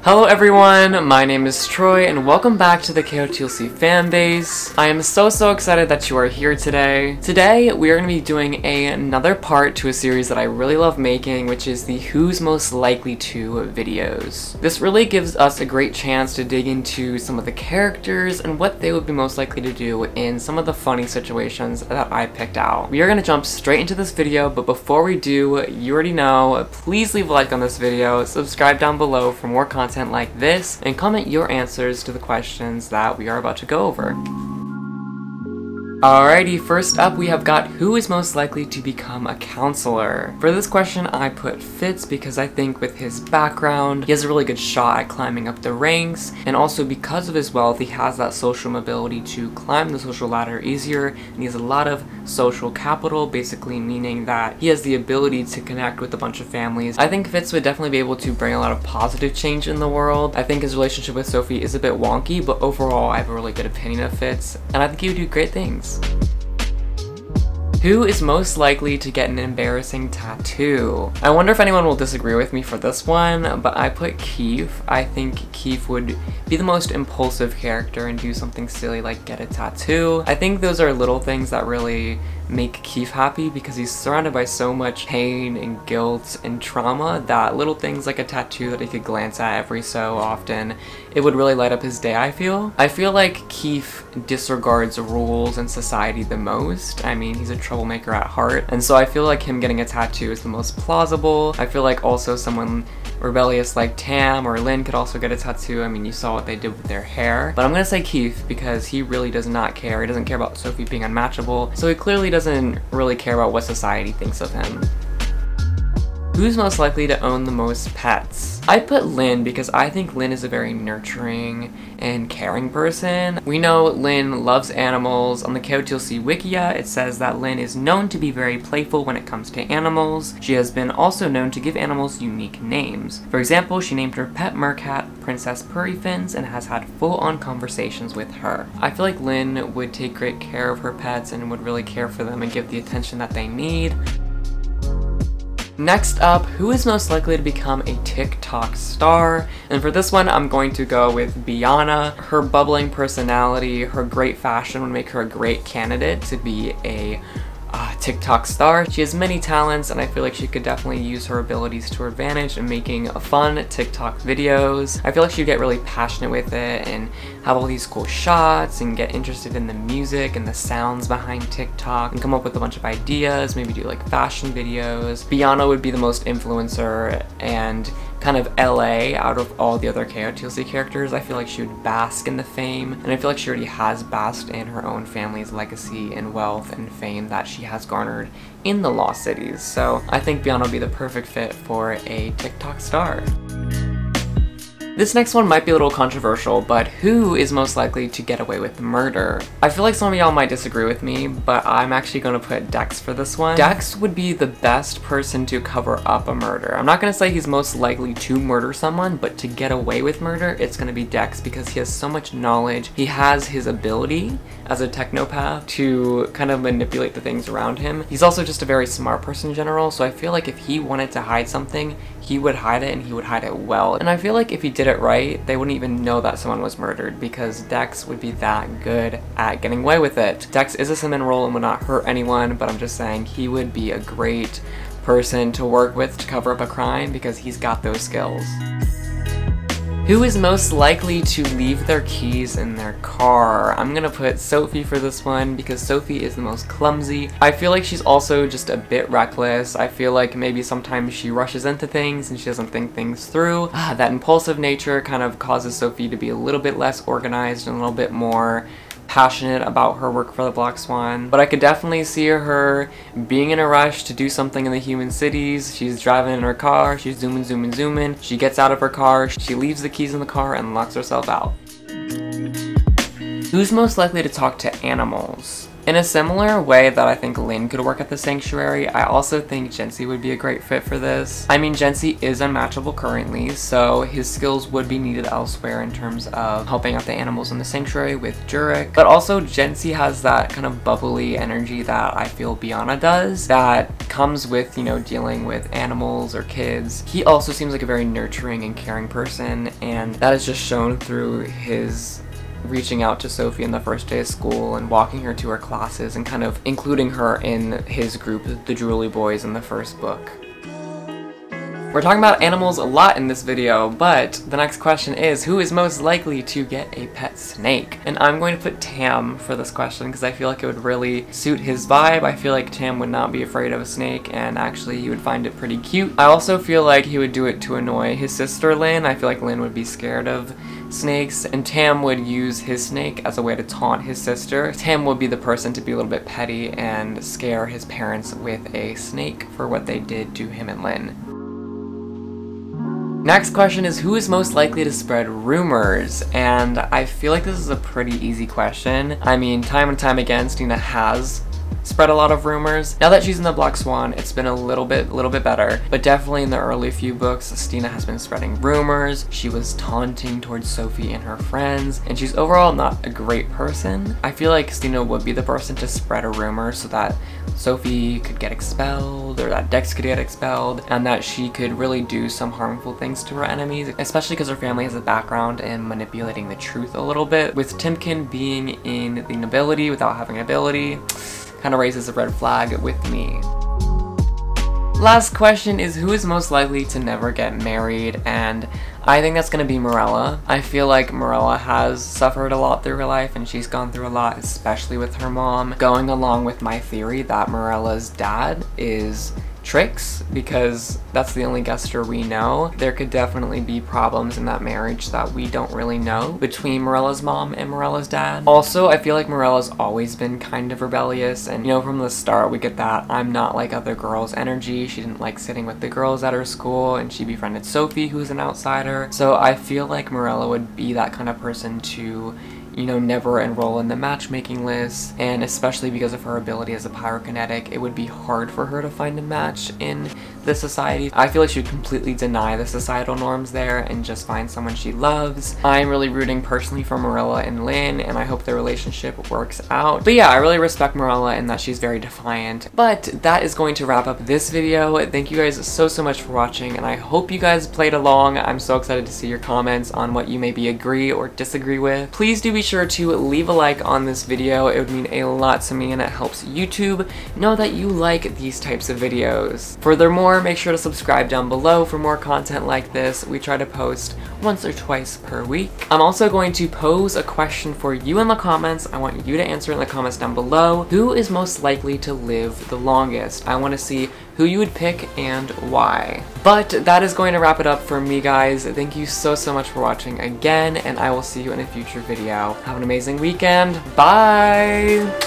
Hello everyone, my name is Troy and welcome back to the KotLC Fanbase. I am so excited that you are here today. Today we are going to be doing another part to a series that I really love making, which is the Who's Most Likely To videos. This really gives us a great chance to dig into some of the characters and what they would be most likely to do in some of the funny situations that I picked out. We are going to jump straight into this video, but before we do, you already know, please leave a like on this video, subscribe down below for more content like this, and comment your answers to the questions that we are about to go over. Alrighty, first up we have got who is most likely to become a counselor. For this question I put Fitz because I think with his background he has a really good shot at climbing up the ranks, and also because of his wealth he has that social mobility to climb the social ladder easier, and he has a lot of social capital, basically meaning that he has the ability to connect with a bunch of families. I think Fitz would definitely be able to bring a lot of positive change in the world. I think his relationship with Sophie is a bit wonky, but overall I have a really good opinion of Fitz, and I think he would do great things. Who is most likely to get an embarrassing tattoo? I wonder if anyone will disagree with me for this one, but I put Keefe. I think Keefe would be the most impulsive character and do something silly like get a tattoo. I think those are little things that really make Keefe happy because he's surrounded by so much pain and guilt and trauma that little things like a tattoo that he could glance at every so often, it would really light up his day, I feel. I feel like Keefe disregards rules and society the most. I mean, he's a troublemaker at heart, and so I feel like him getting a tattoo is the most plausible. I feel like also someone rebellious like Tam or Lynn could also get a tattoo. I mean, you saw what they did with their hair. But I'm gonna say Keefe because he really does not care. He doesn't care about Sophie being unmatchable, so he clearly doesn't really care about what society thinks of him. Who's most likely to own the most pets? I put Lynn because I think Lynn is a very nurturing and caring person. We know Lynn loves animals. On the KotLC Wikia, it says that Lynn is known to be very playful when it comes to animals. She has been also known to give animals unique names. For example, she named her pet mercat Princess Purryfins and has had full-on conversations with her. I feel like Lynn would take great care of her pets and would really care for them and give the attention that they need. Next up, who is most likely to become a TickTock star? And for this one, I'm going to go with Biana. Her bubbling personality, her great fashion would make her a great candidate to be a TickTock star. She has many talents, and I feel like she could definitely use her abilities to her advantage in making fun TikTok videos. I feel like she'd get really passionate with it and have all these cool shots and get interested in the music and the sounds behind TikTok and come up with a bunch of ideas, maybe do like fashion videos. Biana would be the most influencer and kind of LA out of all the other KotLC characters. I feel like she would bask in the fame, and I feel like she already has basked in her own family's legacy and wealth and fame that she has garnered in the Lost Cities. So I think Biana would be the perfect fit for a TikTok star. This next one might be a little controversial, but who is most likely to get away with murder? I feel like some of y'all might disagree with me, but I'm actually going to put Dex for this one. Dex would be the best person to cover up a murder. I'm not going to say he's most likely to murder someone, but to get away with murder, it's going to be Dex because he has so much knowledge. He has his ability as a technopath to kind of manipulate the things around him. He's also just a very smart person in general, so I feel like if he wanted to hide something, he would hide it, and he would hide it well. And I feel like if he did it right, they wouldn't even know that someone was murdered because Dex would be that good at getting away with it. Dex is a cinnamon roll and would not hurt anyone, but I'm just saying he would be a great person to work with to cover up a crime because he's got those skills. Who is most likely to leave their keys in their car? I'm gonna put Sophie for this one because Sophie is the most clumsy. I feel like she's also just a bit reckless. I feel like maybe sometimes she rushes into things and she doesn't think things through. That impulsive nature kind of causes Sophie to be a little bit less organized and a little bit more passionate about her work for the Black Swan, but I could definitely see her being in a rush to do something in the human cities. She's driving in her car, she's zooming, she gets out of her car, she leaves the keys in the car and locks herself out. Who's most likely to talk to animals? In a similar way that I think Lynn could work at the sanctuary, I also think Jency would be a great fit for this. I mean, Jency is unmatchable currently, so his skills would be needed elsewhere in terms of helping out the animals in the sanctuary with Jurek. But also, Jency has that kind of bubbly energy that I feel Biana does, that comes with, you know, dealing with animals or kids. He also seems like a very nurturing and caring person, and that is just shown through his reaching out to Sophie in the first day of school and walking her to her classes and kind of including her in his group, the Drooly Boys, in the first book. We're talking about animals a lot in this video, but the next question is, who is most likely to get a pet snake? And I'm going to put Tam for this question because I feel like it would really suit his vibe. I feel like Tam would not be afraid of a snake, and actually he would find it pretty cute. I also feel like he would do it to annoy his sister Lynn. I feel like Lynn would be scared of snakes, and Tam would use his snake as a way to taunt his sister. Tam would be the person to be a little bit petty and scare his parents with a snake for what they did to him and Lynn. Next question is, who is most likely to spread rumors? And I feel like this is a pretty easy question. I mean, time and time again, Stina has spread a lot of rumors. Now that she's in the Black Swan, it's been a little bit better, but definitely in the early few books, Stina has been spreading rumors. She was taunting towards Sophie and her friends, and she's overall not a great person. I feel like Stina would be the person to spread a rumor so that Sophie could get expelled, or that Dex could get expelled, and that she could really do some harmful things to her enemies, especially because her family has a background in manipulating the truth a little bit. With Timken being in the nobility without having ability, kind of raises a red flag with me. Last question is, who is most likely to never get married? And I think that's going to be Morella. I feel like Morella has suffered a lot through her life, and she's gone through a lot, especially with her mom. Going along with my theory that Morella's dad is Trix, because that's the only Guster we know. There could definitely be problems in that marriage that we don't really know between Morella's mom and Morella's dad. Also, I feel like Morella's always been kind of rebellious, and you know, from the start we get that I'm not like other girls energy. She didn't like sitting with the girls at her school, and she befriended Sophie, who's an outsider. So I feel like Morella would be that kind of person to, you know, never enroll in the matchmaking list, and especially because of her ability as a pyrokinetic, it would be hard for her to find a match in this society. I feel like she would completely deny the societal norms there and just find someone she loves. I'm really rooting personally for Morella and Lynn, and I hope their relationship works out. But yeah, I really respect Morella in that she's very defiant. But that is going to wrap up this video. Thank you guys so much for watching, and I hope you guys played along. I'm so excited to see your comments on what you maybe agree or disagree with. Please do be sure to leave a like on this video. It would mean a lot to me, and it helps YouTube know that you like these types of videos. Furthermore, make sure to subscribe down below for more content like this. We try to post once or twice per week. I'm also going to pose a question for you in the comments. I want you to answer in the comments down below. Who is most likely to live the longest? I want to see who you would pick and why. But that is going to wrap it up for me, guys. Thank you so much for watching again, and I will see you in a future video. Have an amazing weekend. Bye!